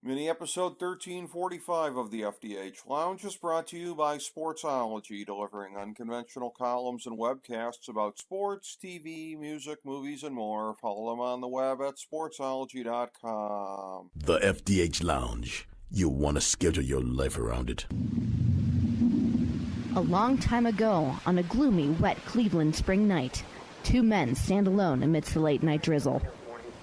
Mini episode 1345 of the FDH Lounge is brought to you by Sportsology, delivering unconventional columns and webcasts about sports, TV, music, movies, and more. Follow them on the web at sportsology.com. The FDH Lounge. You'll want to schedule your life around it. A long time ago, on a gloomy, wet Cleveland spring night, two men stand alone amidst the late-night drizzle.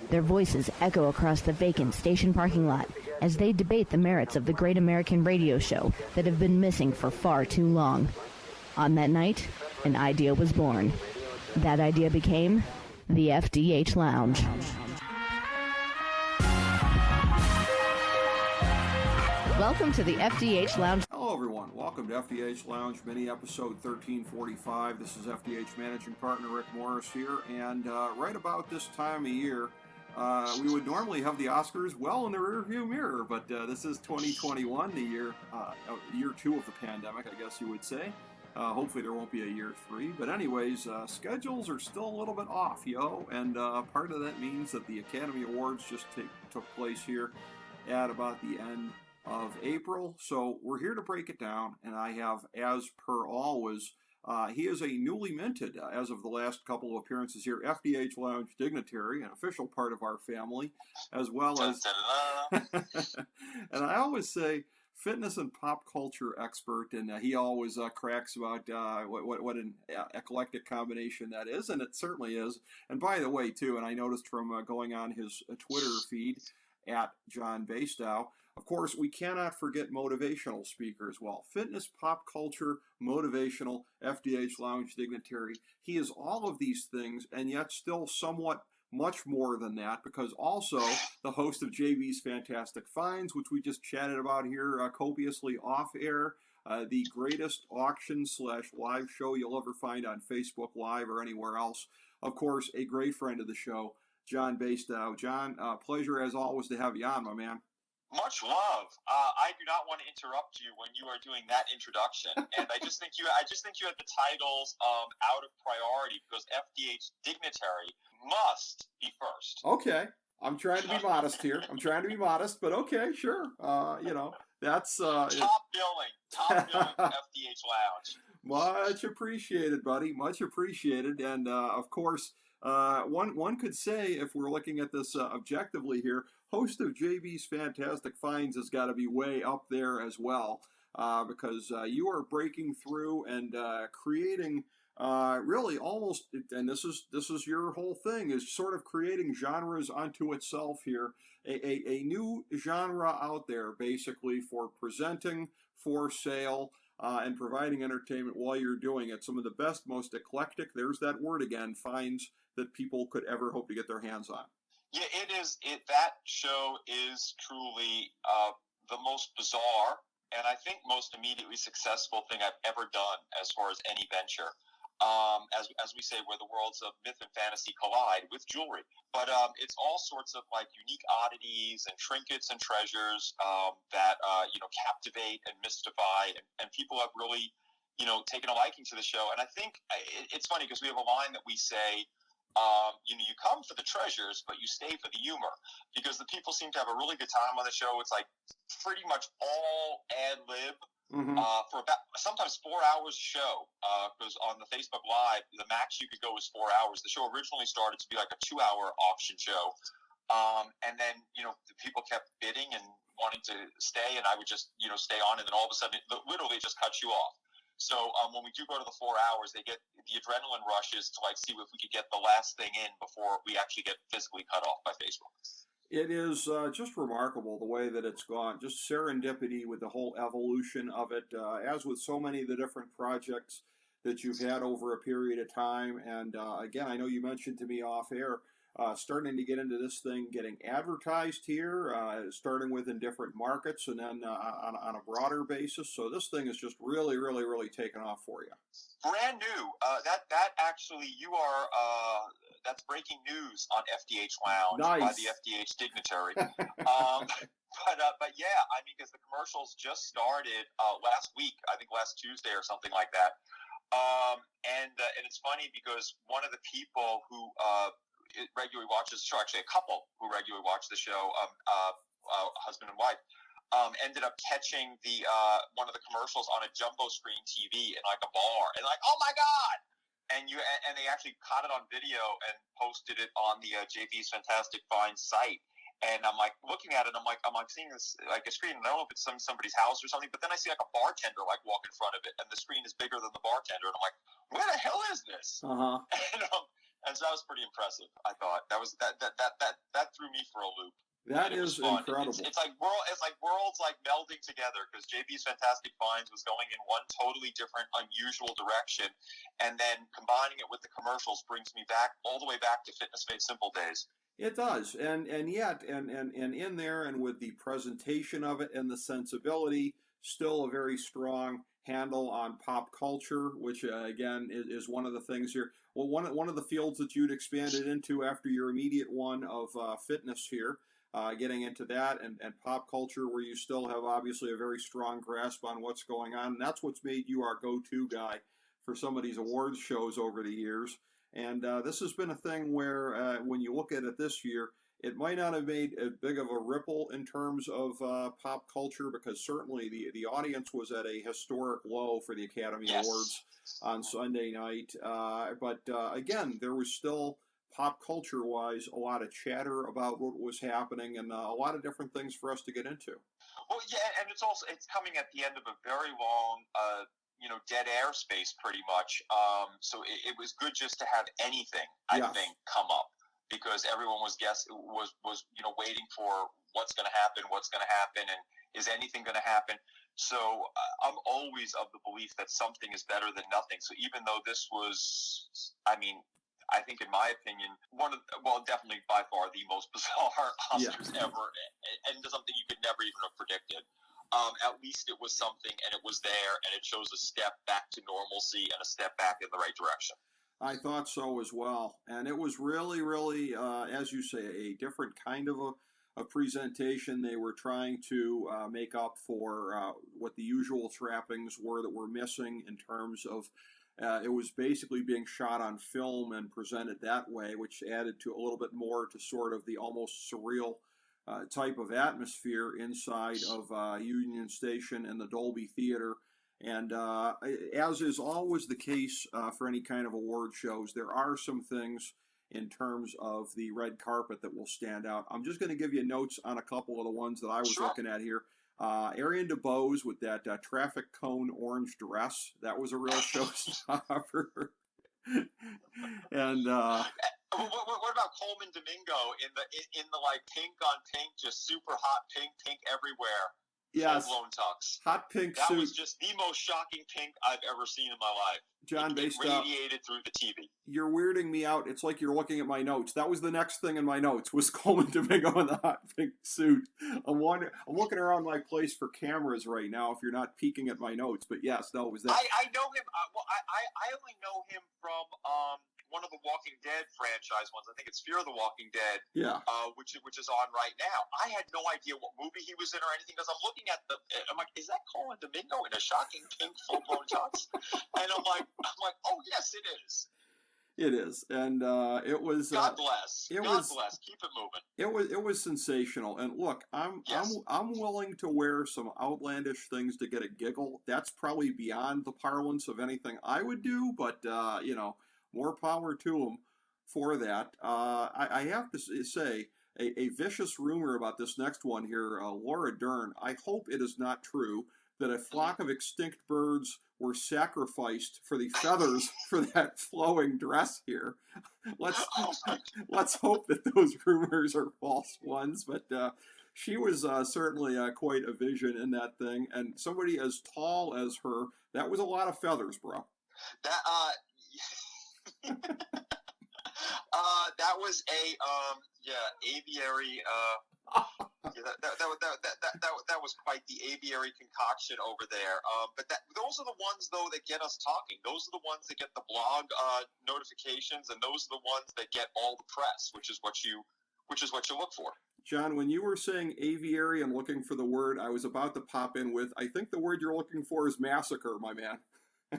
Their voices echo across the vacant station parking lot as they debate the merits of the great American radio show that have been missing for far too long. On that night, an idea was born. That idea became the FDH Lounge. Welcome to the FDH Lounge. Hello, everyone. Welcome to FDH Lounge mini episode 1345. This is FDH managing partner Rick Morris here, and right about this time of year, we would normally have the Oscars well in the rearview mirror, but this is 2021, the year two of the pandemic, I guess you would say. Hopefully there won't be a year three, but anyways, schedules are still a little bit off, and part of that means that the Academy Awards just took place here at about the end of April, so we're here to break it down, and I have, as per always, he is a newly minted, as of the last couple of appearances here, FDH Lounge dignitary, an official part of our family, as well as, and I always say, fitness and pop culture expert, and he always cracks about what an eclectic combination that is, and it certainly is. And by the way, too, and I noticed from going on his Twitter feed, at John Basedow, of course, we cannot forget motivational speaker as well. Fitness, pop culture, motivational, FDH Lounge dignitary. He is all of these things, and yet still somewhat much more than that, because also the host of JB's Fantastic Finds, which we just chatted about here copiously off air, the greatest auction/live show you'll ever find on Facebook Live or anywhere else. Of course, a great friend of the show, John Basedow. John, pleasure as always to have you on, my man. Much love. I do not want to interrupt you when you are doing that introduction, and I just think you had the titles out of priority because FDH dignitary must be first. Okay, I'm trying to be modest here. But okay, sure. That's top billing FDH Lounge. Much appreciated, buddy. Much appreciated, and of course. One could say, if we're looking at this objectively here, host of JB's Fantastic Finds has got to be way up there as well, because you are breaking through and creating really almost, and this is your whole thing, is sort of creating genres unto itself here, a new genre out there basically for presenting, for sale, and providing entertainment while you're doing it. Some of the best, most eclectic, there's that word again, finds that people could ever hope to get their hands on. Yeah, it is. That show is truly the most bizarre and I think most immediately successful thing I've ever done as far as any venture. As we say, where the worlds of myth and fantasy collide with jewelry. But it's all sorts of like unique oddities and trinkets and treasures that captivate and mystify, and people have really taken a liking to the show. And I think it's funny because we have a line that we say, you come for the treasures, but you stay for the humor, because the people seem to have a really good time on the show. It's like pretty much all ad lib. Mm-hmm. For about sometimes 4 hours a show, because on the Facebook Live, the max you could go was 4 hours. The show originally started to be like a 2-hour auction show, and then the people kept bidding and wanting to stay, and I would just stay on, and then all of a sudden, literally just cut you off. So when we do go to the 4 hours, they get the adrenaline rushes to like see if we could get the last thing in before we actually get physically cut off by Facebook. It is just remarkable the way that it's gone. Just serendipity with the whole evolution of it, as with so many of the different projects that you've had over a period of time. And again, I know you mentioned to me off air, starting to get into this thing, getting advertised here, starting with in different markets, and then on a broader basis. So this thing is just really, really, really taken off for you. Brand new. That actually, you are. That's breaking news on FDH Lounge. Nice. By the FDH dignitary. But yeah, I mean, because the commercials just started last week, I think last Tuesday or something like that. And it's funny because one of the people who regularly watches the show, actually a couple who regularly watch the show, husband and wife, ended up catching the one of the commercials on a jumbo screen TV in like a bar, and like, oh my God! And they actually caught it on video and posted it on the JV's Fantastic Finds site. And I'm like looking at it, I'm like seeing this like a screen. And I don't know if it's somebody's house or something, but then I see like a bartender like walk in front of it, and the screen is bigger than the bartender, and I'm like, where the hell is this? Uh-huh. And so that was pretty impressive. I thought that threw me for a loop. That is incredible. It's like worlds like melding together, because JB's Fantastic Finds was going in one totally different, unusual direction, and then combining it with the commercials brings me back all the way back to Fitness Made Simple days. It does, and yet in there, and with the presentation of it and the sensibility, still a very strong handle on pop culture, which again is one of the things here. Well, one of the fields that you'd expanded into after your immediate one of fitness here, getting into that and pop culture, where you still have obviously a very strong grasp on what's going on, and that's what's made you our go-to guy for some of these awards shows over the years. And this has been a thing where when you look at it this year, it might not have made as big of a ripple in terms of pop culture, because certainly the audience was at a historic low for the Academy Awards on Sunday night. But again, there was still, pop culture-wise, a lot of chatter about what was happening, and a lot of different things for us to get into. Well, yeah, and it's coming at the end of a very long dead air space, pretty much. So it was good just to have anything, I think, come up, because everyone was waiting for what's going to happen, and is anything going to happen? So I'm always of the belief that something is better than nothing. So even though this was, I think in my opinion, definitely by far the most bizarre Oscars ever, and something you could never even have predicted. At least it was something, and it was there, and it shows a step back to normalcy and a step back in the right direction. I thought so as well, and it was really, really, as you say, a different kind of a presentation. They were trying to make up for what the usual trappings were that were missing in terms of it was basically being shot on film and presented that way, which added to a little bit more to sort of the almost surreal type of atmosphere inside of Union Station and the Dolby Theater. And as is always the case for any kind of award shows, there are some things in terms of the red carpet that will stand out. I'm just going to give you notes on a couple of the ones that I was looking at here. Ariane DeBose with that traffic cone orange dress. That was a real showstopper. And what about Coleman Domingo in the like pink on pink, just super hot pink everywhere? Yes, full-blown tux. Hot pink suit. That was just the most shocking pink I've ever seen in my life. John Basedow, radiated through the TV. You're weirding me out. It's like you're looking at my notes. That was the next thing in my notes, was Coleman Domingo in the hot pink suit. I'm looking around my place for cameras right now, if you're not peeking at my notes. But yes, no, it was that. I know him. I only know him from one of the Walking Dead franchise ones. I think it's Fear of the Walking Dead. Yeah. Which is on right now. I had no idea what movie he was in or anything, because I'm looking at I'm like, is that Coleman Domingo in a shocking pink full-blown tux? And I'm like, oh yes, it is. It is, and it was. God bless. God bless. Keep it moving. It was sensational, and look, I'm willing to wear some outlandish things to get a giggle. That's probably beyond the parlance of anything I would do, but more power to them for that. I have to say, a vicious rumor about this next one here, Laura Dern. I hope it is not true that a flock of extinct birds were sacrificed for the feathers for that flowing dress here. Let's hope that those rumors are false ones. But she was certainly quite a vision in that thing, and somebody as tall as her. That was a lot of feathers, bro. That was a aviary. That was quite the aviary concoction over there. But those are the ones though that get us talking. Those are the ones that get the blog notifications, and those are the ones that get all the press, which is what you look for. John, when you were saying aviary and looking for the word, I was about to pop in with, I think the word you're looking for is massacre, my man.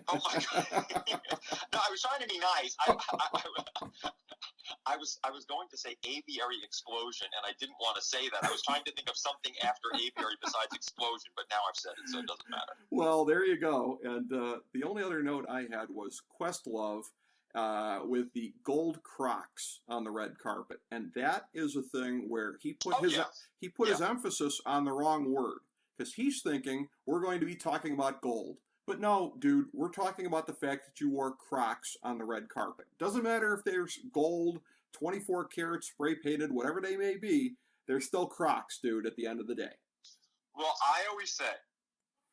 Oh my God! No, I was trying to be nice. I was going to say aviary explosion, and I didn't want to say that. I was trying to think of something after aviary besides explosion, but now I've said it, so it doesn't matter. Well, there you go. And the only other note I had was Questlove with the gold Crocs on the red carpet, and that is a thing where he put his emphasis on the wrong word, because he's thinking we're going to be talking about gold. But no, dude, we're talking about the fact that you wore Crocs on the red carpet. Doesn't matter if there's gold, 24 karat spray painted, whatever they may be, they're still Crocs, dude, at the end of the day. Well, I always say,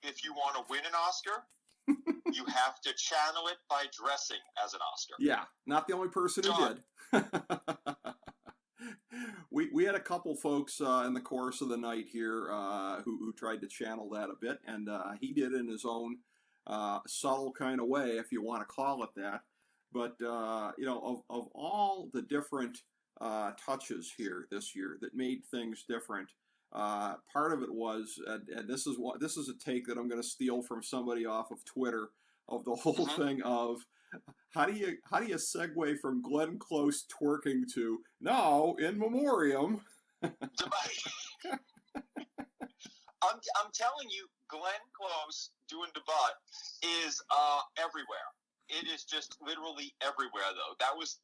if you want to win an Oscar, you have to channel it by dressing as an Oscar. Yeah, not the only person who did. We had a couple folks in the course of the night here who tried to channel that a bit, and he did in his own subtle kind of way, if you want to call it that. But of all the different touches here this year that made things different, part of it was, and this is a take that I'm going to steal from somebody off of Twitter, of the whole thing of how do you segue from Glenn Close twerking to now in memoriam. I'm telling you, Glenn Close doing debut is everywhere. It is just literally everywhere, though. That was,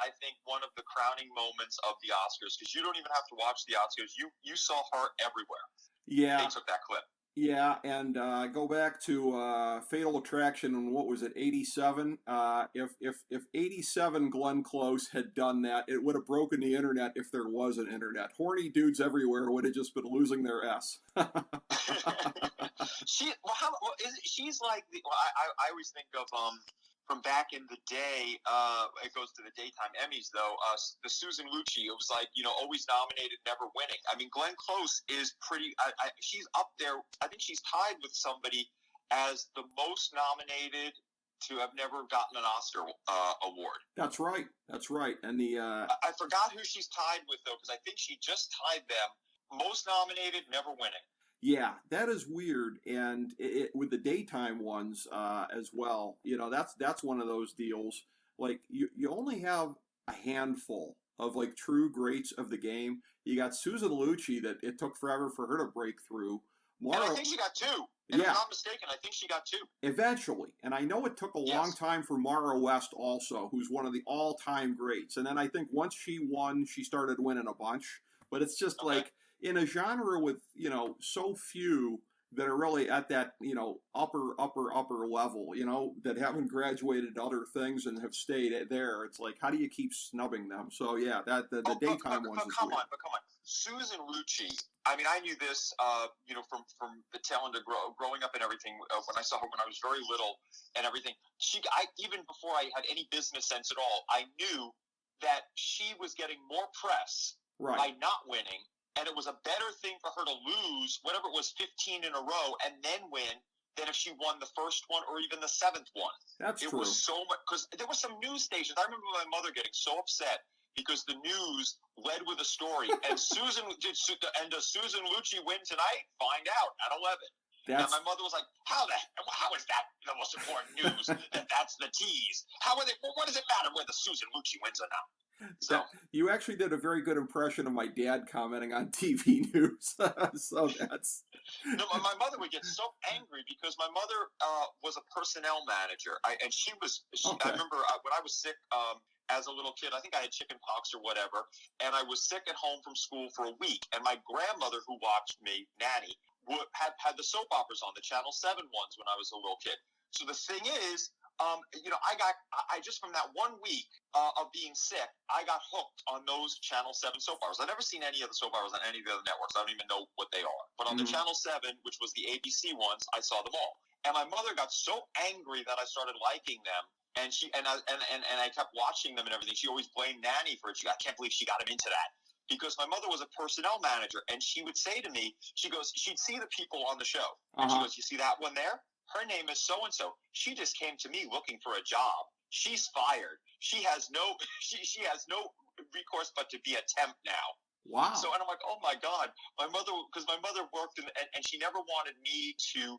I think, one of the crowning moments of the Oscars, because you don't even have to watch the Oscars. You saw her everywhere. Yeah. They took that clip. Yeah, and go back to Fatal Attraction, and what was it, 87? If 87 Glenn Close had done that, it would have broken the internet if there was an internet. Horny dudes everywhere would have just been losing their S. She's like I always think of from back in the day. It goes to the daytime Emmys though. The Susan Lucci, it was like, always nominated, never winning. I mean, Glenn Close is pretty. She's up there. I think she's tied with somebody as the most nominated to have never gotten an Oscar award. That's right. And I forgot who she's tied with though, because I think she just tied them. Most nominated, never winning. Yeah, that is weird, and with the daytime ones as well, that's one of those deals. Like you only have a handful of like true greats of the game. You got Susan Lucci that it took forever for her to break through. And I think she got two. If I'm not mistaken, I think she got two. Eventually, and I know it took a long time for Mara West also, who's one of the all-time greats. And then I think once she won, she started winning a bunch. But it's just like, in a genre with, so few that are really at that, upper level, that haven't graduated to other things and have stayed there. It's like, how do you keep snubbing them? So, yeah, the daytime ones is come weird. on. Susan Lucci, I mean, I knew this, from the tail end of growing up and everything, when I saw her when I was very little and everything. Even before I had any business sense at all, I knew that she was getting more press by not winning. And it was a better thing for her to lose, whatever it was, 15 in a row, and then win, than if she won the first one or even the seventh one. That's true. It was so much, because there were some news stations. I remember my mother getting so upset because the news led with a story. And does Susan Lucci win tonight? Find out at 11. And my mother was like, how is that the most important news? That's the tease. What does it matter whether Susan Lucci wins or not? So you actually did a very good impression of my dad commenting on TV news. So that's... No, my mother would get so angry because my mother was a personnel manager. I remember when I was sick as a little kid, I think I had chicken pox or whatever, and I was sick at home from school for a week. And my grandmother, who watched me, Nanny, had the soap operas on, the Channel 7 ones when I was a little kid. So the thing is, I just from that 1 week of being sick, I got hooked on those Channel 7 soap operas. I've never seen any of the soap operas on any of the other networks. I don't even know what they are. But on the Channel 7, which was the ABC ones, I saw them all. And my mother got so angry that I started liking them. And I kept watching them and everything. She always blamed Nanny for it. I can't believe she got him into that. Because my mother was a personnel manager, and she would say to me, she'd see the people on the show, and she goes, you see that one there? Her name is so-and-so. She just came to me looking for a job. She's fired. She has no recourse but to be a temp now. Wow. So, and I'm like, oh my God, because my mother worked and she never wanted me to,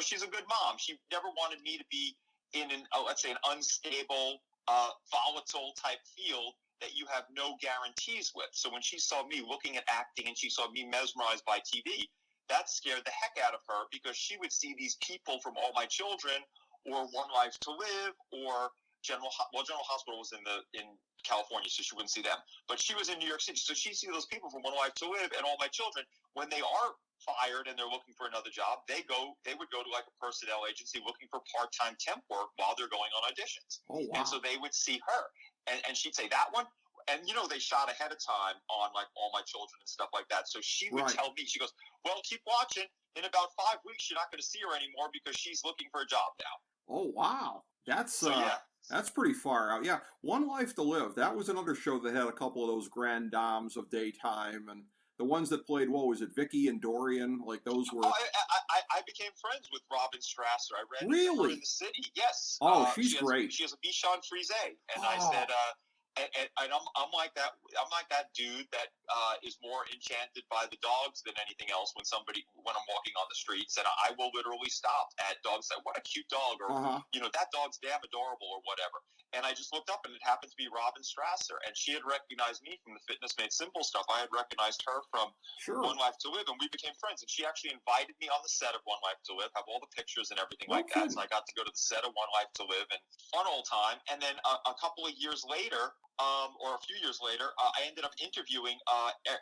she's a good mom. She never wanted me to be in let's say an unstable, volatile type field that you have no guarantees with. So when she saw me looking at acting and she saw me mesmerized by TV, that scared the heck out of her, because she would see these people from All My Children or One Life to Live or General Hospital was in California, so she wouldn't see them. But she was in New York City, so she'd see those people from One Life to Live and All My Children. When they are fired and they're looking for another job, they would go to like a personnel agency looking for part-time temp work while they're going on auditions. Oh, wow. And so they would see her, and she'd say, that one. And, they shot ahead of time on, like, All My Children and stuff like that. So she would tell me, she goes, well, keep watching. In about 5 weeks, you're not going to see her anymore because she's looking for a job now. Oh, wow. That's yeah. That's pretty far out. Yeah, One Life to Live. That was another show that had a couple of those grand dames of daytime, and the ones that played, what was it, Vicky and Dorian? Like those were. Oh, I became friends with Robin Strasser. I read her in the city. Yes. Oh, she's great. She has a Bichon Frise, and I said. And I'm like that. I'm like that dude that is more enchanted by the dogs than anything else. When I'm walking on the streets, and I will literally stop at dogs that, what a cute dog, or that dog's damn adorable, or whatever. And I just looked up, and it happened to be Robin Strasser, and she had recognized me from the Fitness Made Simple stuff. I had recognized her from One Life to Live, and we became friends. And she actually invited me on the set of One Life to Live, have all the pictures and everything like that. So I got to go to the set of One Life to Live, and fun old time. And then a couple of years later, or a few years later, I ended up interviewing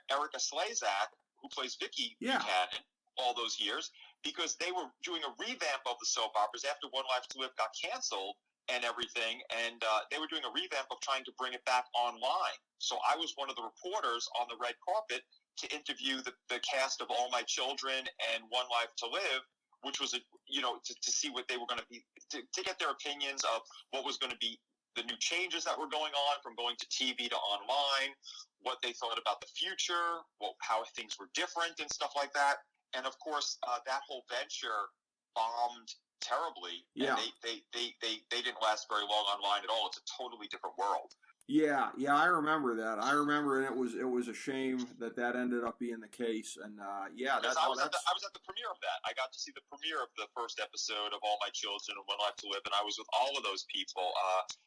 Erica Slezak, who plays Vicky Buchanan, all those years, because they were doing a revamp of the soap operas after One Life to Live got canceled and everything, and they were doing a revamp of trying to bring it back online. So I was one of the reporters on the red carpet to interview the cast of All My Children and One Life to Live, which was, to see what they were going to be, to get their opinions of what was going to be the new changes that were going on from going to TV to online, what they thought about the future, how things were different and stuff like that. And of course, that whole venture bombed terribly. Yeah. And they didn't last very long online at all. It's a totally different world. Yeah, I remember that. And it was a shame that ended up being the case. And I was at the premiere of that. I got to see the premiere of the first episode of All My Children and One Life to Live, and I was with all of those people.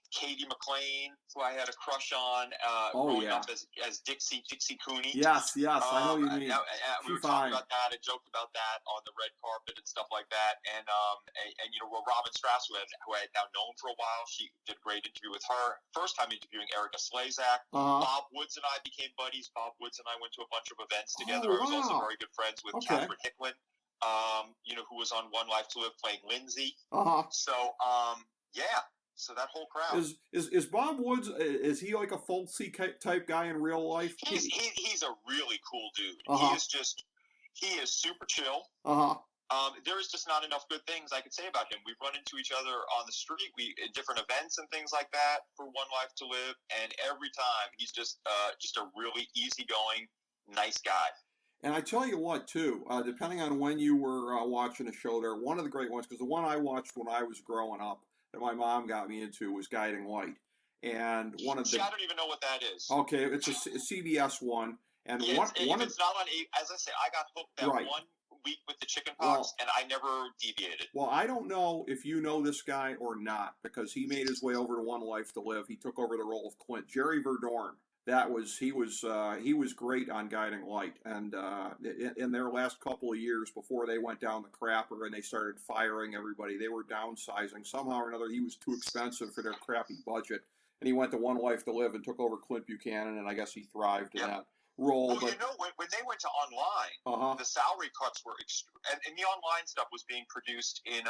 Katie McLean, who I had a crush on growing up as Dixie Cooney. Yes, I know you mean. We were talking about that and joked about that on the red carpet and stuff like that. And Robin Strasser, who I had now known for a while, she did a great interview with her. First time interviewing Erica Slezak. Bob Woods and I became buddies. Bob Woods and I went to a bunch of events together. I was also very good friends with Catherine Hicklin, who was on One Life to Live playing Lindsay. So, so that whole crowd. Is Bob Woods, is he like a folksy type guy in real life? He's a really cool dude. He is super chill. There is just not enough good things I could say about him. We've run into each other on the street, at different events and things like that for One Life to Live, and every time he's just a really easygoing, nice guy. And I tell you what, too, depending on when you were watching a show there, one of the great ones, because the one I watched when I was growing up that my mom got me into was Guiding Light. And one of the... I don't even know what that is. Okay, it's a CBS one. And if it's not on, as I say, I got hooked that 1 week with the chicken pox, and I never deviated. Well, I don't know if you know this guy or not, because he made his way over to One Life to Live. He took over the role of Clint. Jerry Verdorn. He was great on Guiding Light, and in their last couple of years before they went down the crapper and they started firing everybody, they were downsizing somehow or another. He was too expensive for their crappy budget, and he went to One Life to Live and took over Clint Buchanan, and I guess he thrived in that role. Well, when they went to online, the salary cuts were and the online stuff was being produced in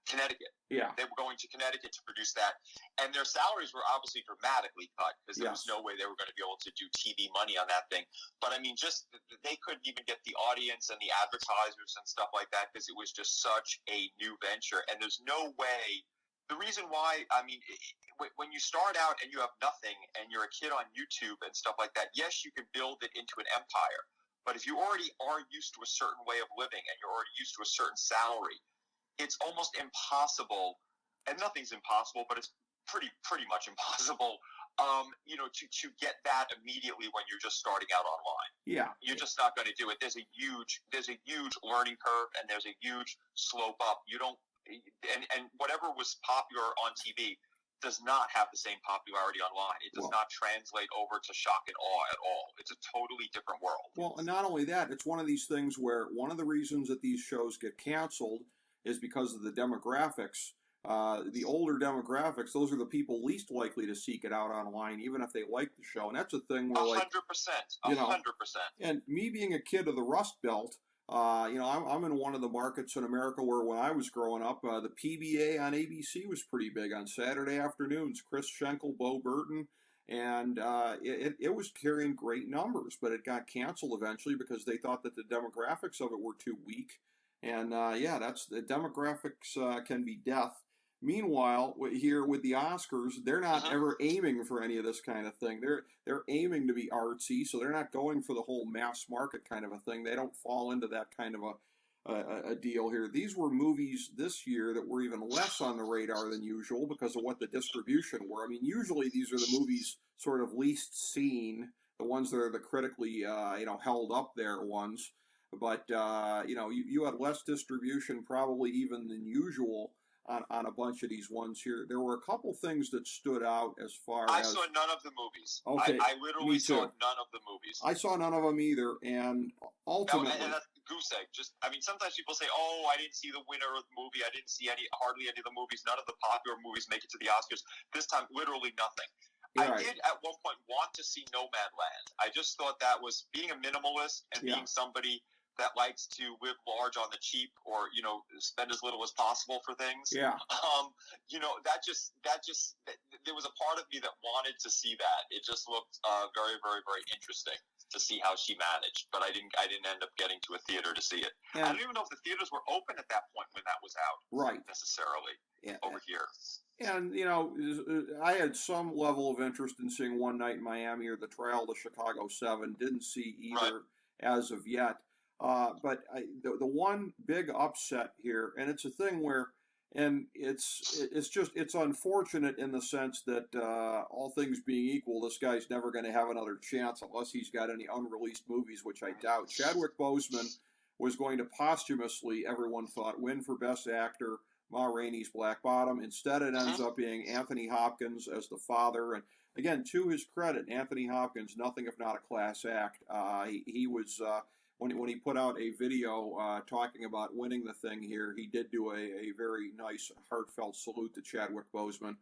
Connecticut. Yeah. They were going to Connecticut to produce that. And their salaries were obviously dramatically cut because there was no way they were going to be able to do TV money on that thing. But, I mean, just they couldn't even get the audience and the advertisers and stuff like that because it was just such a new venture. And there's no way – the reason why, I mean, when you start out and you have nothing and you're a kid on YouTube and stuff like that, yes, you can build it into an empire. But if you already are used to a certain way of living and you're already used to a certain salary – it's almost impossible, and nothing's impossible, but it's pretty much impossible to get that immediately when you're just starting out online. Yeah. You're just not going to do it. There's a huge learning curve, and there's a huge slope up. You don't, and whatever was popular on TV does not have the same popularity online. It does not translate over to shock and awe at all. It's a totally different world. Well, and not only that, it's one of these things where one of the reasons that these shows get canceled is because of the demographics. The older demographics, those are the people least likely to seek it out online, even if they like the show. And that's a thing where, 100%, 100%. And me being a kid of the Rust Belt, I'm in one of the markets in America where when I was growing up, the PBA on ABC was pretty big on Saturday afternoons. Chris Schenkel, Bo Burton, and it was carrying great numbers, but it got canceled eventually because they thought that the demographics of it were too weak. And that's the demographics can be death. Meanwhile, here with the Oscars, they're not ever aiming for any of this kind of thing. They're aiming to be artsy, so they're not going for the whole mass market kind of a thing. They don't fall into that kind of a deal here. These were movies this year that were even less on the radar than usual because of what the distribution were. I mean, usually these are the movies sort of least seen, the ones that are the critically held up there ones. But you had less distribution probably even than usual on a bunch of these ones here. There were a couple things that stood out as far as... I saw none of the movies. Okay, I literally saw none of the movies. I saw none of them either, and ultimately... And that's goose egg. Sometimes people say, oh, I didn't see the winner of the movie. I didn't see hardly any of the movies. None of the popular movies make it to the Oscars. This time, literally nothing. I did at one point want to see Nomadland. I just thought that was being a minimalist and being somebody that likes to live large on the cheap, or spend as little as possible for things. Yeah. There was a part of me that wanted to see that. It just looked very, very, very interesting to see how she managed, but I didn't end up getting to a theater to see it. I don't even know if the theaters were open at that point when that was out. Right. Necessarily over here. And, I had some level of interest in seeing One Night in Miami or The Trial of the Chicago 7. Didn't see either as of yet. But the one big upset here, and it's a thing where, and it's unfortunate in the sense that all things being equal, this guy's never going to have another chance unless he's got any unreleased movies, which I doubt. Chadwick Boseman was going to posthumously, everyone thought, win for Best Actor, Ma Rainey's Black Bottom. Instead, it ends up being Anthony Hopkins as the father. And again, to his credit, Anthony Hopkins, nothing if not a class act. He was... When he put out a video talking about winning the thing here, he did do a very nice, heartfelt salute to Chadwick Boseman.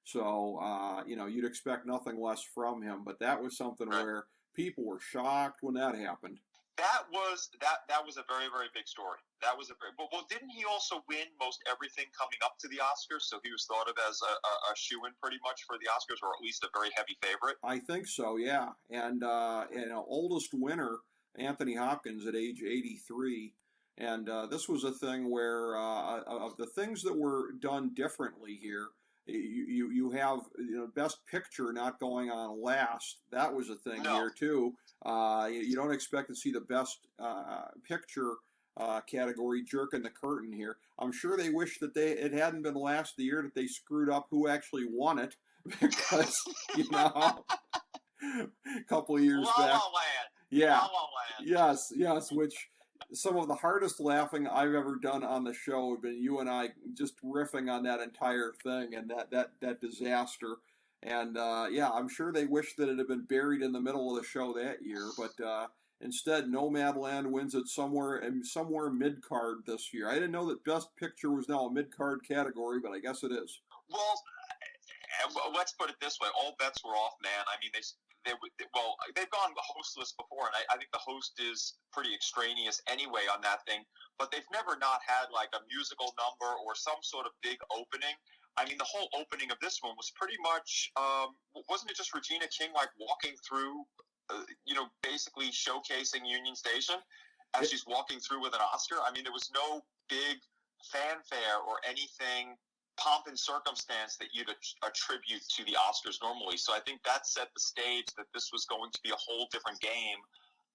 So, you'd expect nothing less from him. But that was something where people were shocked when that happened. That was a very, very big story. Well, didn't he also win most everything coming up to the Oscars? So he was thought of as a shoo-in pretty much for the Oscars, or at least a very heavy favorite. I think so, yeah. And oldest winner, Anthony Hopkins at age 83, and this was a thing where of the things that were done differently here, you have Best Picture not going on last. That was a thing here too. You don't expect to see the Best Picture category jerking the curtain here. I'm sure they wish that it hadn't been last the year that they screwed up who actually won it, because a couple of years back. Yeah. Yes, which some of the hardest laughing I've ever done on the show have been you and I just riffing on that entire thing and that disaster. And I'm sure they wish that it had been buried in the middle of the show that year, but instead Nomadland wins it somewhere mid-card this year. I didn't know that Best Picture was now a mid-card category, but I guess it is. Well, let's put it this way. All bets were off, man. I mean, they've gone hostless before, and I think the host is pretty extraneous anyway on that thing, but they've never not had like a musical number or some sort of big opening. I mean, the whole opening of this one was pretty much, wasn't it just Regina King like walking through, basically showcasing Union Station as she's walking through with an Oscar? I mean, there was no big fanfare or anything, pomp and circumstance that you'd attribute to the Oscars normally. So I think that set the stage that this was going to be a whole different game,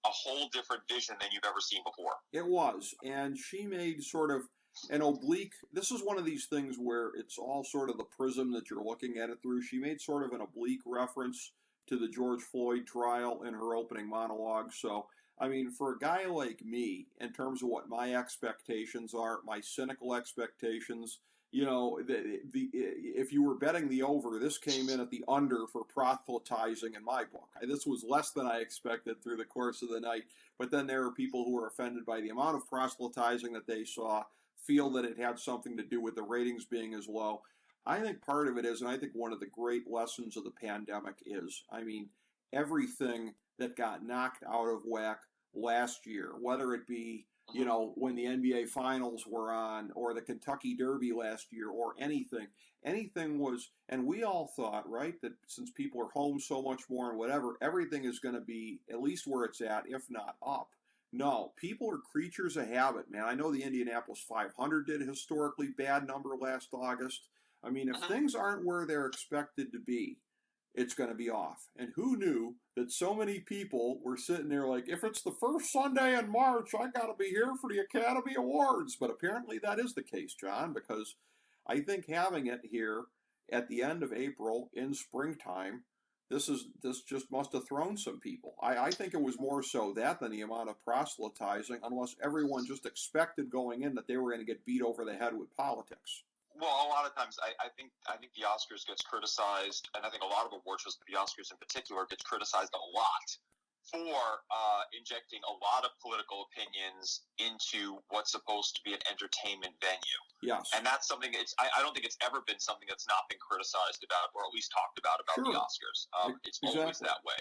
a whole different vision than you've ever seen before. It was, and she made sort of an oblique. This is one of these things where it's all sort of the prism that you're looking at it through. She made sort of an oblique reference to the George Floyd trial in her opening monologue. So, I mean, for a guy like me, in terms of what my expectations are, my cynical expectations, you know, if you were betting the over, this came in at the under for proselytizing in my book. This was less than I expected through the course of the night. But then there are people who are offended by the amount of proselytizing that they saw, feel that it had something to do with the ratings being as low. I think part of it is, and I think one of the great lessons of the pandemic is, I mean, everything that got knocked out of whack last year, whether it be, you know, when the NBA Finals were on, or the Kentucky Derby last year, or anything was, and we all thought, right, that since people are home so much more and whatever, everything is going to be at least where it's at, if not up. No, people are creatures of habit, man. I know the Indianapolis 500 did a historically bad number last August. I mean, if things aren't where they're expected to be, it's going to be off. And who knew that so many people were sitting there like, if it's the first Sunday in March, I got to be here for the Academy Awards. But apparently that is the case, John, because I think having it here at the end of April in springtime, this just must have thrown some people. I think it was more so that than the amount of proselytizing, unless everyone just expected going in that they were going to get beat over the head with politics. Well, a lot of times I think the Oscars gets criticized, and I think a lot of award shows, but the Oscars in particular, gets criticized a lot for injecting a lot of political opinions into what's supposed to be an entertainment venue. Yes. And that's something I don't think it's ever been something that's not been criticized about, or at least talked about Sure. the Oscars. It's always that way.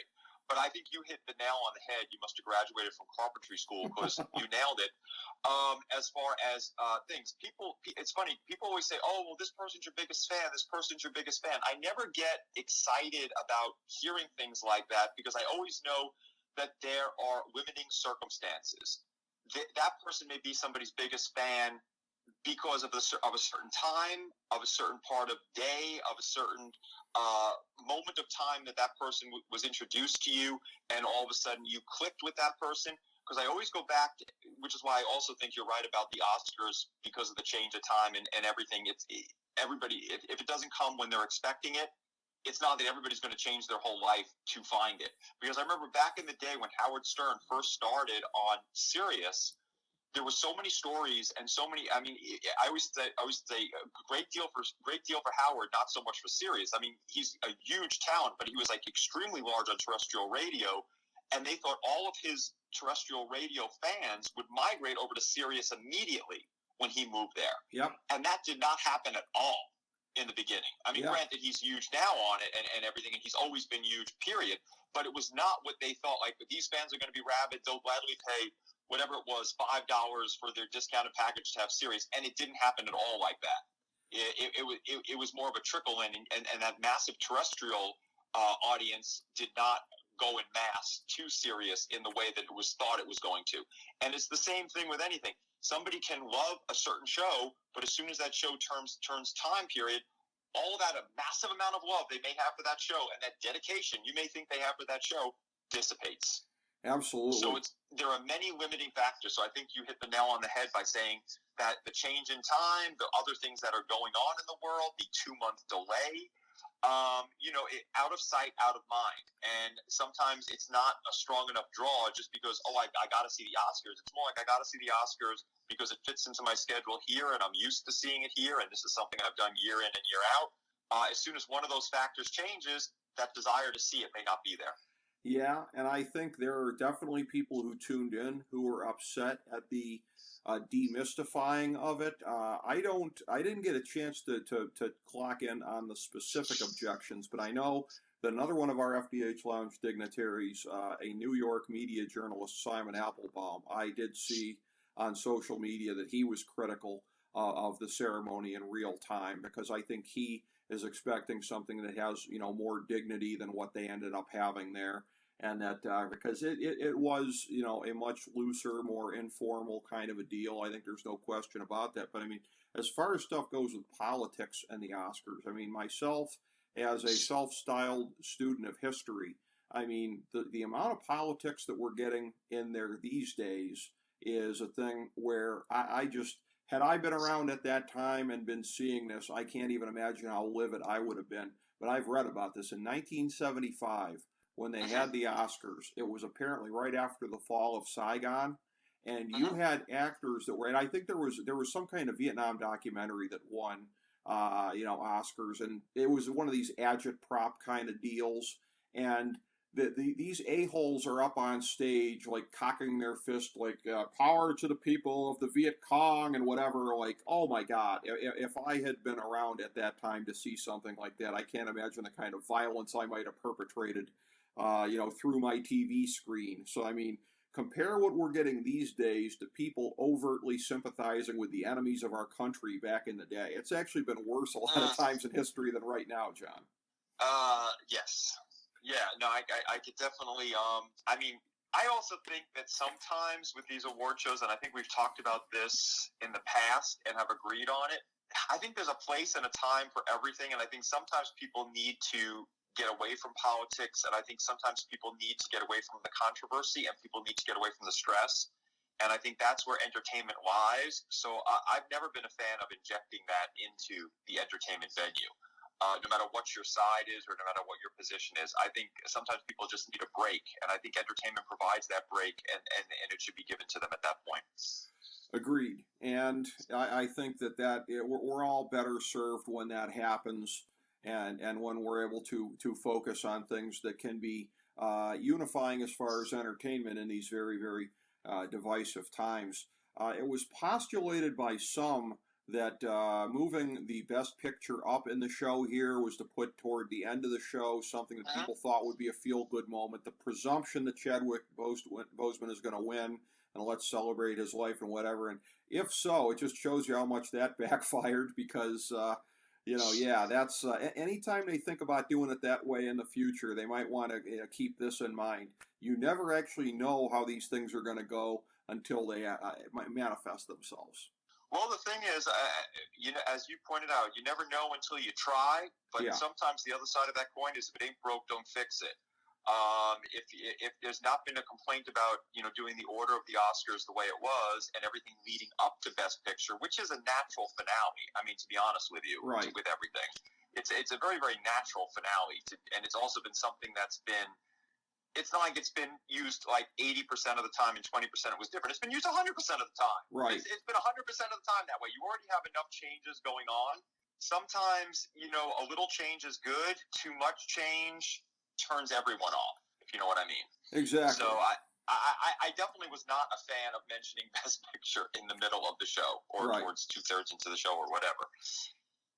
But I think you hit the nail on the head. You must have graduated from carpentry school, because you nailed it. As far as things, it's funny. People always say, "Oh, well, this person's your biggest fan. This person's your biggest fan." I never get excited about hearing things like that, because I always know that there are limiting circumstances. That person may be somebody's biggest fan because of a certain time, of a certain part of day, of a certain moment of time that person was introduced to you, and all of a sudden you clicked with that person. Because I always go back to, which is why I also think you're right about the Oscars, because of the change of time and everything. Everybody, if it doesn't come when they're expecting it, it's not that everybody's going to change their whole life to find it. Because I remember back in the day when Howard Stern first started on Sirius, there were so many stories and so many. I mean, I always say a great deal for Howard, not so much for Sirius. I mean, he's a huge talent, but he was like extremely large on terrestrial radio, and they thought all of his terrestrial radio fans would migrate over to Sirius immediately when he moved there. Yep. And that did not happen at all in the beginning. I mean, Granted, he's huge now on it and everything, and he's always been huge, period. But it was not what they thought. Like, these fans are going to be rabid. They'll gladly pay whatever it was, $5 for their discounted package to have Sirius, and it didn't happen at all like that. It was more of a trickle in, and that massive terrestrial audience did not go in mass to Sirius in the way that it was thought it was going to. And it's the same thing with anything. Somebody can love a certain show, but as soon as that show turns time period, all that a massive amount of love they may have for that show and that dedication you may think they have for that show dissipates. Absolutely. So there are many limiting factors. So I think you hit the nail on the head by saying that the change in time, the other things that are going on in the world, the 2-month delay, out of sight, out of mind. And sometimes it's not a strong enough draw just because, I got to see the Oscars. It's more like I got to see the Oscars because it fits into my schedule here and I'm used to seeing it here. And this is something I've done year in and year out. As soon as one of those factors changes, that desire to see it may not be there. Yeah, and I think there are definitely people who tuned in who were upset at the demystifying of it. I didn't get a chance to clock in on the specific objections, but I know that another one of our FDH Lounge dignitaries, a New York media journalist, Simon Applebaum, I did see on social media that he was critical of the ceremony in real time, because I think he is expecting something that has, more dignity than what they ended up having there. And that because it was, a much looser, more informal kind of a deal. I think there's no question about that. But I mean, as far as stuff goes with politics and the Oscars, I mean, myself as a self-styled student of history, I mean, the amount of politics that we're getting in there these days is a thing where I just, had I been around at that time and been seeing this, I can't even imagine how livid I would have been. But I've read about this in 1975 when they had the Oscars. It was apparently right after the fall of Saigon, and you had actors that were. And I think there was some kind of Vietnam documentary that won, Oscars, and it was one of these agitprop kind of deals, and these a-holes are up on stage, like cocking their fist, like power to the people of the Viet Cong and whatever. Like, oh my God, if I had been around at that time to see something like that, I can't imagine the kind of violence I might have perpetrated, through my TV screen. So, I mean, compare what we're getting these days to people overtly sympathizing with the enemies of our country back in the day. It's actually been worse a lot of times in history than right now, John. Yes. Yeah, no, I could definitely, I also think that sometimes with these award shows, and I think we've talked about this in the past and have agreed on it, I think there's a place and a time for everything, and I think sometimes people need to get away from politics, and I think sometimes people need to get away from the controversy, and people need to get away from the stress, and I think that's where entertainment lies. So I've never been a fan of injecting that into the entertainment venue. No matter what your side is or no matter what your position is, I think sometimes people just need a break, and I think entertainment provides that break, and it should be given to them at that point. Agreed. And I think we're all better served when that happens, and when we're able to focus on things that can be unifying as far as entertainment in these very, very divisive times. It was postulated by some that moving the Best Picture up in the show here was to put toward the end of the show something that people thought would be a feel-good moment. The presumption that Chadwick Boseman is going to win, and let's celebrate his life and whatever. And if so, it just shows you how much that backfired because, that's anytime they think about doing it that way in the future, they might want to keep this in mind. You never actually know how these things are going to go until they manifest themselves. Well, the thing is, as you pointed out, you never know until you try. But sometimes the other side of that coin is, if it ain't broke, don't fix it. If there's not been a complaint about doing the order of the Oscars the way it was and everything leading up to Best Picture, which is a natural finale. I mean, to be honest with you, right. With everything, it's a very, very natural finale, and it's also been something that's been. It's not like it's been used like 80% of the time and 20% it was different. It's been used 100% of the time. Right. It's been 100% of the time that way. You already have enough changes going on. Sometimes, a little change is good. Too much change turns everyone off, if you know what I mean. Exactly. So I definitely was not a fan of mentioning Best Picture in the middle of the show or towards 2/3 into the show or whatever.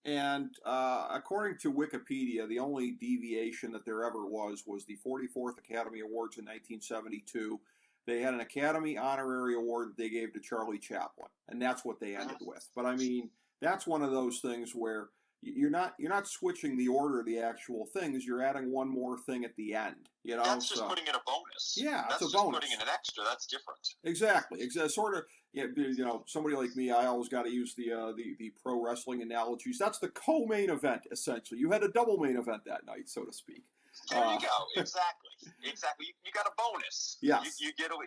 And according to Wikipedia, the only deviation that there ever was the 44th Academy Awards in 1972. They had an Academy Honorary Award that they gave to Charlie Chaplin, and that's what they ended with. But I mean, that's one of those things where you're not switching the order of the actual things. You're adding one more thing at the end. That's just putting in a bonus. Yeah, that's it's a just bonus. Putting in an extra. That's different. Exactly. Sort of. Somebody like me, I always got to use the pro wrestling analogies. That's the co-main event, essentially. You had a double main event that night, so to speak. There you go. Exactly. You got a bonus. Yes. You go.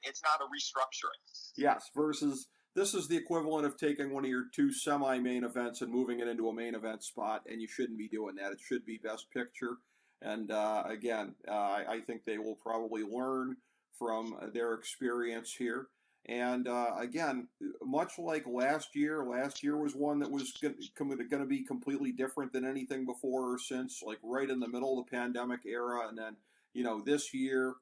It's not a restructuring. Yes. Versus this is the equivalent of taking one of your two semi-main events and moving it into a main event spot, and you shouldn't be doing that. It should be Best Picture. And again, I think they will probably learn from their experience here. And again, much like last year was one that was going to be completely different than anything before or since, like right in the middle of the pandemic era. And then, this year,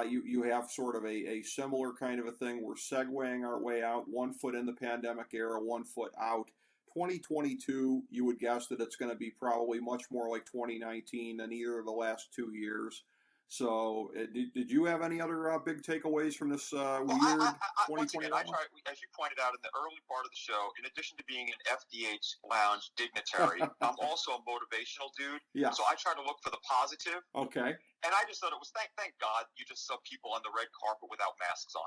you have sort of a similar kind of a thing. We're segueing our way out, 1 foot in the pandemic era, 1 foot out. 2022, you would guess that it's going to be probably much more like 2019 than either of the last 2 years. So, did you have any other big takeaways from this weird 2021? Once again, I try, as you pointed out in the early part of the show, in addition to being an FDH Lounge dignitary, I'm also a motivational dude. Yeah. So I try to look for the positive. Okay. And I just thought it was, thank God you just saw people on the red carpet without masks on.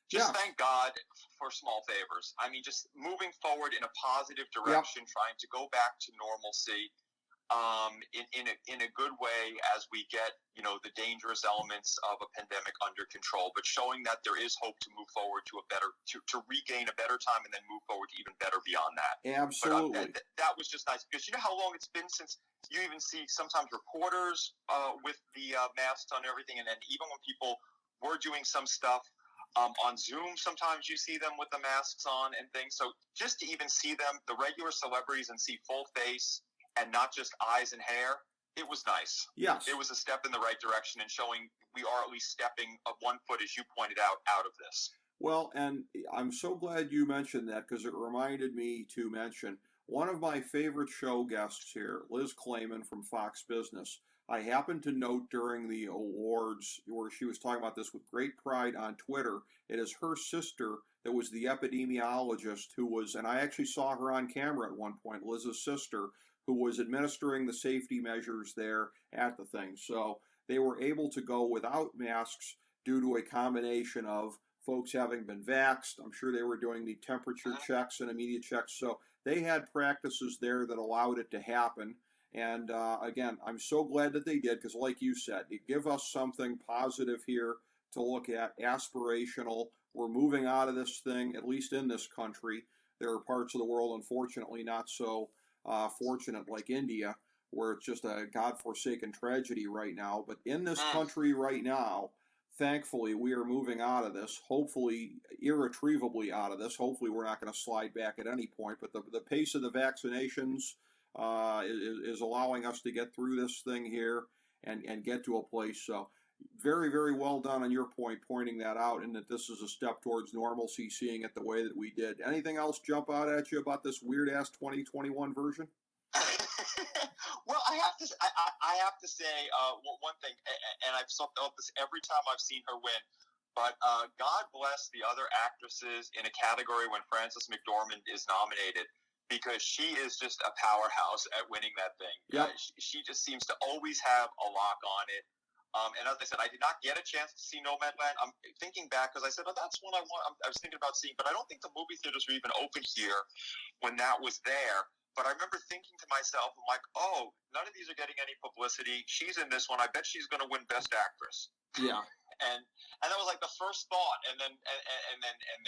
Just thank God for small favors. I mean, just moving forward in a positive direction, trying to go back to normalcy. in a good way as we get, the dangerous elements of a pandemic under control, but showing that there is hope to move forward to to regain a better time and then move forward to even better beyond that. Absolutely. But that was just nice because you know how long it's been since you even see sometimes reporters with the masks on and everything, and then even when people were doing some stuff on Zoom, sometimes you see them with the masks on and things. So just to even see them, the regular celebrities, and see full face and not just eyes and hair, it was nice. Yes. It was a step in the right direction and showing we are at least stepping of 1 foot, as you pointed out of this. Well, and I'm so glad you mentioned that because it reminded me to mention one of my favorite show guests here, Liz Clayman from Fox Business. I happened to note during the awards where she was talking about this with great pride on Twitter. It is her sister that was the epidemiologist who was, and I actually saw her on camera at one point, Liz's sister, who was administering the safety measures there at the thing. So they were able to go without masks due to a combination of folks having been vaxxed. I'm sure they were doing the temperature checks and immediate checks. So they had practices there that allowed it to happen. And again, I'm so glad that they did because like you said, it give us something positive here to look at, aspirational. We're moving out of this thing, at least in this country. There are parts of the world, unfortunately, not so fortunate like India, where it's just a godforsaken tragedy right now. But in this country right now, thankfully, we are moving out of this, hopefully irretrievably out of this. Hopefully we're not going to slide back at any point. But the pace of the vaccinations is allowing us to get through this thing here and get to a place. So very, very well done on your point, pointing that out, and that this is a step towards normalcy, seeing it the way that we did. Anything else jump out at you about this weird-ass 2021 version? Well, I have to say one thing, and I've felt this every time I've seen her win, but God bless the other actresses in a category when Frances McDormand is nominated, because she is just a powerhouse at winning that thing. Yep. She just seems to always have a lock on it. And as I said, I did not get a chance to see Nomadland. I'm thinking back because I said, oh, that's one I was thinking about seeing, but I don't think the movie theaters were even open here when that was there. But I remember thinking to myself, I'm like, oh, none of these are getting any publicity. She's in this one. I bet she's going to win Best Actress. Yeah. And that was like the first thought, and then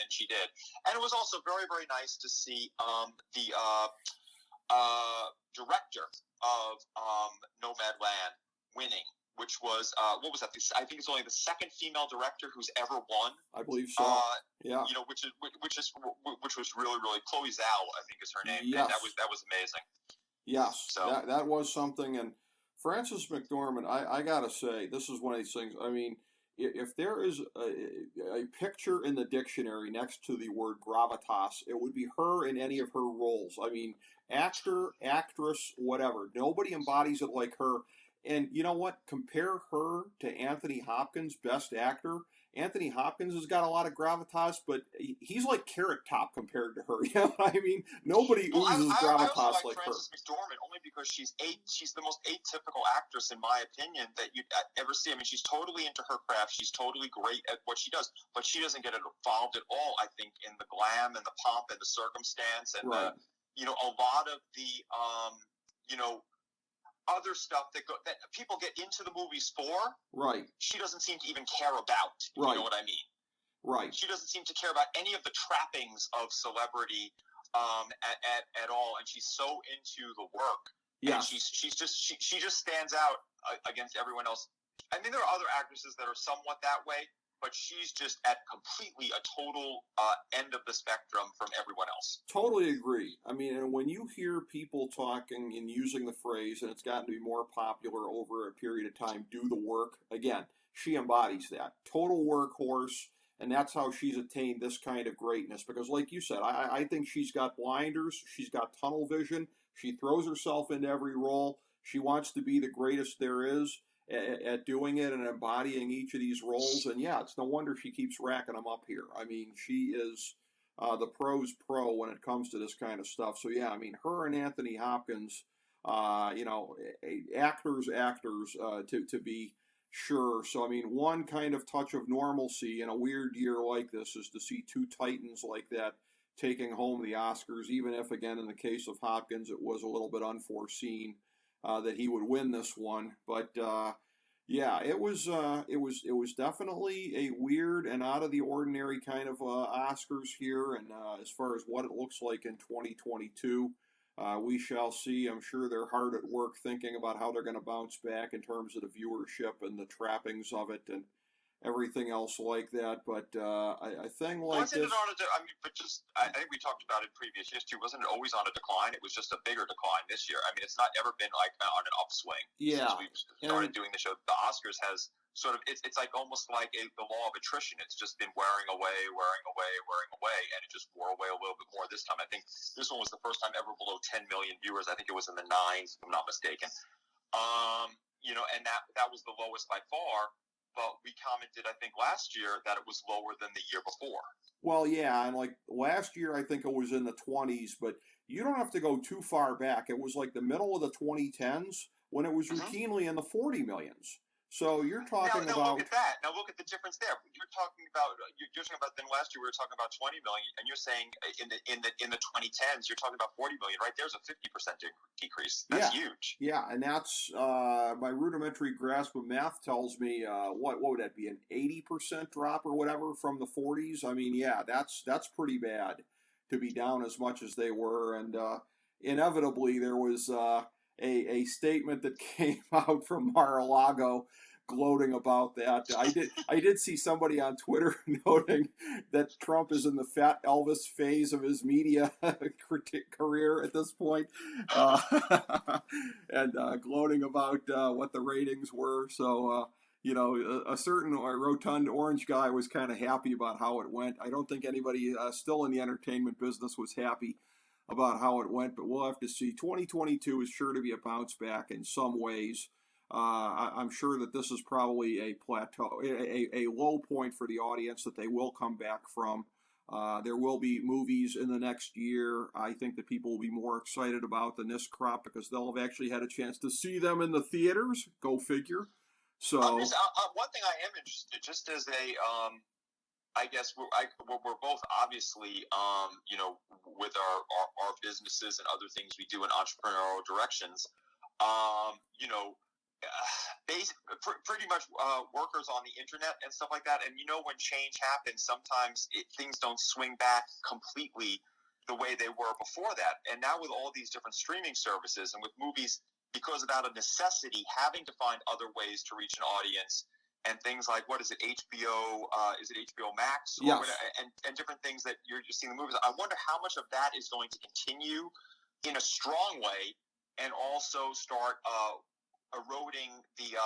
she did. And it was also very, very nice to see the director of Nomadland winning, which was what was that? I think it's only the second female director who's ever won. I believe so. Yeah. Which was really, really Chloe Zhao, I think is her name. Yes. And that was amazing. Yes. So that was something. And Frances McDormand, I gotta say, this is one of these things. I mean, if there is a picture in the dictionary next to the word gravitas, it would be her in any of her roles. I mean, actor, actress, whatever. Nobody embodies it like her. And you know what? Compare her to Anthony Hopkins, Best Actor. Anthony Hopkins has got a lot of gravitas, but he's like Carrot Top compared to her. You know what I mean? Nobody oozes gravitas I also like Frances her. McDormand only because she's the most atypical actress, in my opinion, that you'd ever see. I mean, she's totally into her craft. She's totally great at what she does, but she doesn't get involved at all, I think, in the glam and the pomp and the circumstance and Right. a lot of the other stuff that people get into the movies for. Right. She doesn't seem to even care about. Right. You know what I mean? Right. She doesn't seem to care about any of the trappings of celebrity at all, and she's so into the work. Yeah. And she just stands out against everyone else. I mean, there are other actresses that are somewhat that way, but she's just at completely a total end of the spectrum from everyone else. Totally agree. I mean, and when you hear people talking and using the phrase, and it's gotten to be more popular over a period of time, do the work, again, she embodies that. Total workhorse, and that's how she's attained this kind of greatness. Because like you said, I think she's got blinders, she's got tunnel vision, she throws herself into every role, she wants to be the greatest there is at doing it and embodying each of these roles. And yeah, it's no wonder she keeps racking them up here. I mean, she is the pro's pro when it comes to this kind of stuff. So yeah, I mean, her and Anthony Hopkins, actors to be sure. So I mean, one kind of touch of normalcy in a weird year like this is to see two titans like that taking home the Oscars, even if, again, in the case of Hopkins, it was a little bit unforeseen. that he would win this one. But yeah, it was definitely a weird and out of the ordinary kind of Oscars here, and as far as what it looks like in 2022. We shall see. I'm sure they're hard at work thinking about how they're going to bounce back in terms of the viewership and the trappings of it and everything else like that. But a thing like wasn't this, it on a? I mean, but just I think we talked about it previous years too. Wasn't it always on a decline? It was just a bigger decline this year. I mean, it's not ever been like on an upswing yeah, since we started doing the show. The Oscars has sort of it's like almost like the law of attrition. It's just been wearing away, and it just wore away a little bit more this time. I think this one was the first time ever below 10 million viewers. I think it was in the nines, if I'm not mistaken. And that was the lowest by far. But we commented, I think, last year that it was lower than the year before. Well, yeah, and like last year, I think it was in the 20s, but you don't have to go too far back. It was like the middle of the 2010s when it was routinely in the 40 millions. So you're talking now about. Look at that. Now look at the difference there. You're talking about then last year we were talking about 20 million, and you're saying in the 2010s you're talking about 40 million. Right there's a 50% decrease. That's huge. Yeah, and that's my rudimentary grasp of math tells me what would that be, an 80% drop or whatever from the 40s? I mean, yeah, that's pretty bad to be down as much as they were, and inevitably there was a statement that came out from Mar-a-Lago gloating about that. I did see somebody on Twitter noting that Trump is in the fat Elvis phase of his media career at this point, and gloating about what the ratings were. So a certain rotund orange guy was kind of happy about how it went. I don't think anybody still in the entertainment business was happy about how it went, but we'll have to see. 2022 is sure to be a bounce back in some ways. I'm sure that this is probably a plateau, a low point for the audience that they will come back from. There will be movies in the next year I think that people will be more excited about than this crop because they'll have actually had a chance to see them in the theaters. Go figure. So one thing I am interested, just as a I guess we're both obviously, with our businesses and other things we do in entrepreneurial directions, pretty much workers on the internet and stuff like that. And when change happens, sometimes things don't swing back completely the way they were before that. And now with all these different streaming services and with movies, because of out of necessity, having to find other ways to reach an audience. And things like, what is it, HBO? Is it HBO Max? Yes. And different things that you're just seeing in the movies. I wonder how much of that is going to continue in a strong way and also start eroding the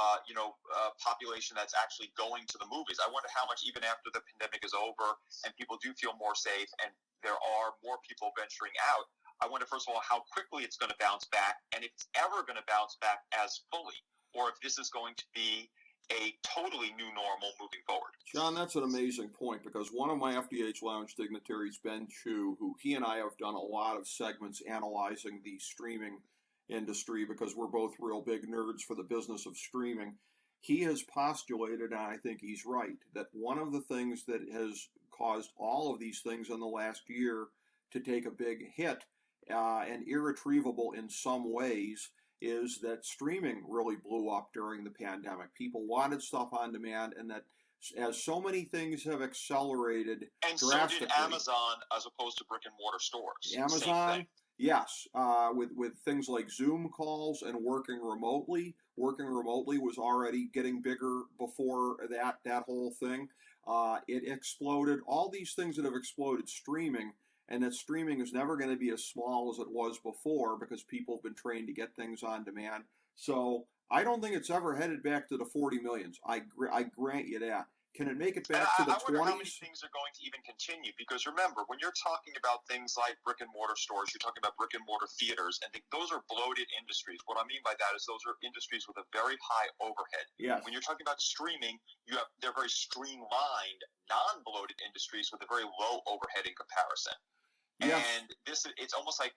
population that's actually going to the movies. I wonder how much, even after the pandemic is over and people do feel more safe and there are more people venturing out, I wonder, first of all, how quickly it's going to bounce back and if it's ever going to bounce back as fully, or if this is going to be a totally new normal moving forward. John, that's an amazing point because one of my FDH Lounge dignitaries, Ben Chu, who he and I have done a lot of segments analyzing the streaming industry because we're both real big nerds for the business of streaming, he has postulated, and I think he's right, that one of the things that has caused all of these things in the last year to take a big hit and irretrievable in some ways is that streaming really blew up during the pandemic. People wanted stuff on demand, and that as so many things have accelerated and drastically. So did Amazon as opposed to brick and mortar stores. Amazon, yes, with things like Zoom calls and working remotely. Working remotely was already getting bigger before that whole thing. It exploded. All these things that have exploded, streaming. And that streaming is never going to be as small as it was before because people have been trained to get things on demand. So I don't think it's ever headed back to the 40 millions. I grant you that. Can it make it back to the 20s? I wonder how many things are going to even continue because remember, when you're talking about things like brick and mortar stores, you're talking about brick and mortar theaters, and those are bloated industries. What I mean by that is those are industries with a very high overhead. Yes. When you're talking about streaming, they're very streamlined, non-bloated industries with a very low overhead in comparison. Yes. And it's almost like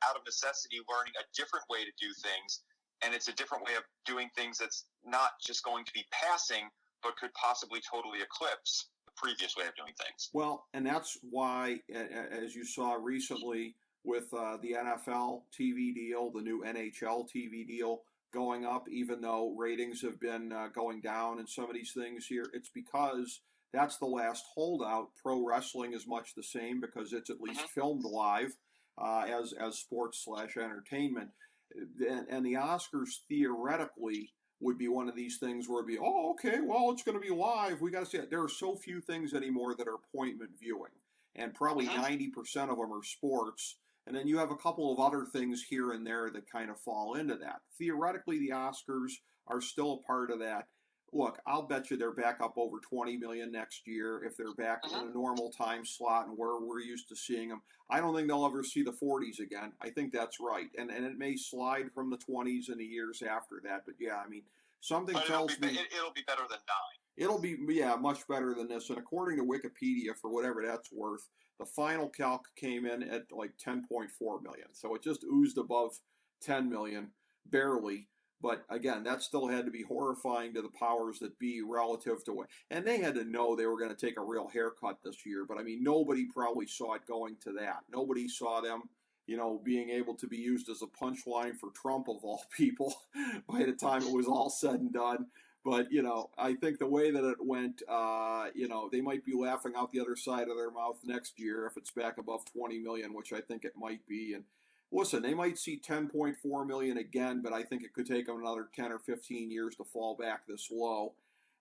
out of necessity learning a different way to do things, and it's a different way of doing things that's not just going to be passing, but could possibly totally eclipse the previous way of doing things. Well, and that's why, as you saw recently with the NFL TV deal, the new NHL TV deal going up, even though ratings have been going down and some of these things here. It's because that's the last holdout. Pro wrestling is much the same because it's at least filmed live as sports/entertainment. And the Oscars theoretically would be one of these things where it'd be, oh, okay, well, it's going to be live. We got to see it. There are so few things anymore that are appointment viewing, and probably 90% of them are sports. And then you have a couple of other things here and there that kind of fall into that. Theoretically, the Oscars are still a part of that. Look, I'll bet you they're back up over 20 million next year if they're back in a normal time slot and where we're used to seeing them. I don't think they'll ever see the 40s again. I think that's right. And it may slide from the 20s in the years after that. But, yeah, I mean, something tells me it'll be better than 9. It'll be, yeah, much better than this. And according to Wikipedia, for whatever that's worth, the final calc came in at like 10.4 million. So it just oozed above 10 million, barely. But again, that still had to be horrifying to the powers that be relative to what. And they had to know they were going to take a real haircut this year. But I mean, nobody probably saw it going to that. Nobody saw them, being able to be used as a punchline for Trump of all people by the time it was all said and done. But, I think the way that it went, they might be laughing out the other side of their mouth next year if it's back above 20 million, which I think it might be. And listen, they might see 10.4 million again, but I think it could take them another 10 or 15 years to fall back this low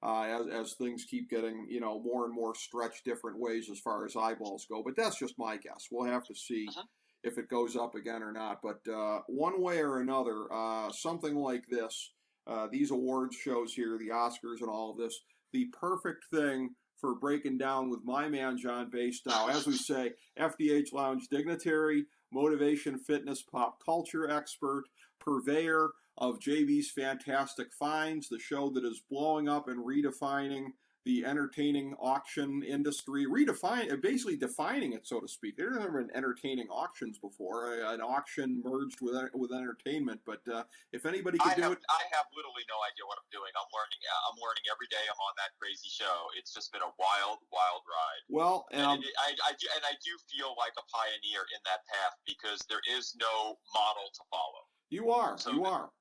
as things keep getting, more and more stretched different ways as far as eyeballs go. But that's just my guess. We'll have to see if it goes up again or not. But one way or another, something like this, these awards shows here, the Oscars and all of this, the perfect thing for breaking down with my man, John Basedow. As we say, FDH Lounge dignitary, motivation, fitness, pop culture expert, purveyor of JB's Fantastic Finds, the show that is blowing up and redefining the entertaining auction industry, basically defining it, so to speak. There never been entertaining auctions before. An auction merged with entertainment. But if anybody could do it, I have literally no idea what I'm doing. I'm learning every day. I'm on that crazy show. It's just been a wild, wild ride. Well, I do feel like a pioneer in that path because there is no model to follow. You are,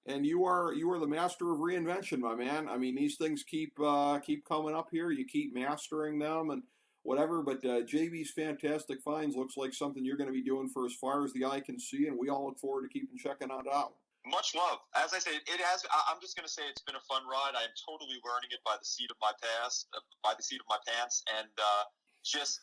and you are the master of reinvention, my man. I mean, these things keep coming up here. You keep mastering them and whatever. But JB's Fantastic Finds looks like something you're going to be doing for as far as the eye can see, and we all look forward to keeping checking it out. Much love. As I say, it has. I'm just going to say it's been a fun ride. I'm totally learning it by the seat of my pants, and just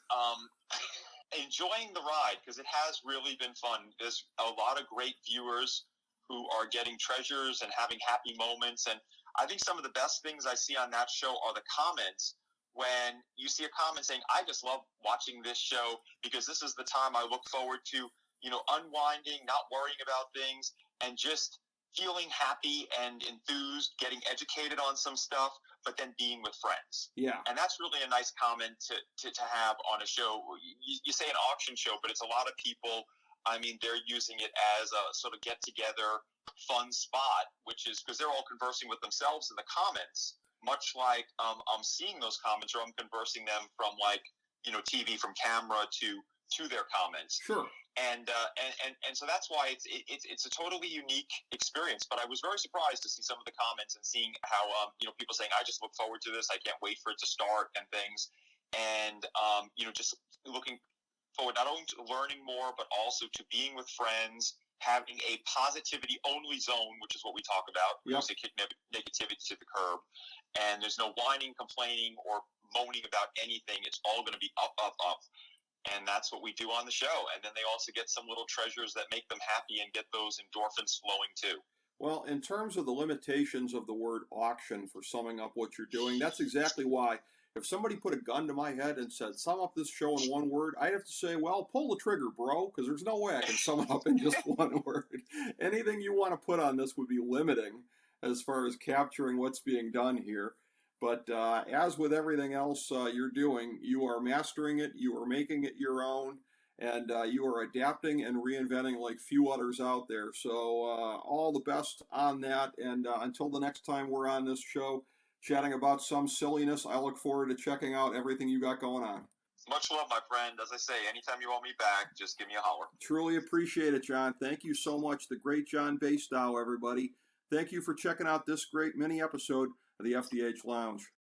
enjoying the ride because it has really been fun. There's a lot of great viewers who are getting treasures and having happy moments. And I think some of the best things I see on that show are the comments. When you see a comment saying, I just love watching this show because this is the time I look forward to, unwinding, not worrying about things, and just feeling happy and enthused, getting educated on some stuff, but then being with friends. Yeah. And that's really a nice comment to have on a show. You say an auction show, but it's a lot of people. I mean, they're using it as a sort of get-together fun spot, which is because they're all conversing with themselves in the comments, much like I'm seeing those comments or I'm conversing them from TV from camera to their comments. Sure. And so that's why it's a totally unique experience. But I was very surprised to see some of the comments and seeing how people saying, I just look forward to this. I can't wait for it to start and things. And just looking forward not only to learning more, but also to being with friends, having a positivity-only zone, which is what we talk about. We also kick negativity to the curb. And there's no whining, complaining, or moaning about anything. It's all going to be up, up, up. And that's what we do on the show. And then they also get some little treasures that make them happy and get those endorphins flowing too. Well, in terms of the limitations of the word auction for summing up what you're doing, that's exactly why if somebody put a gun to my head and said, sum up this show in one word, I'd have to say, well, pull the trigger, bro, because there's no way I can sum it up in just one word. Anything you want to put on this would be limiting as far as capturing what's being done here. But as with everything else you're doing, you are mastering it, you are making it your own, and you are adapting and reinventing like few others out there. So all the best on that, and until the next time we're on this show, chatting about some silliness, I look forward to checking out everything you got going on. Much love, my friend. As I say, anytime you want me back, just give me a holler. Truly appreciate it, John. Thank you so much. The great John Basedow, everybody. Thank you for checking out this great mini episode of the FDH Lounge.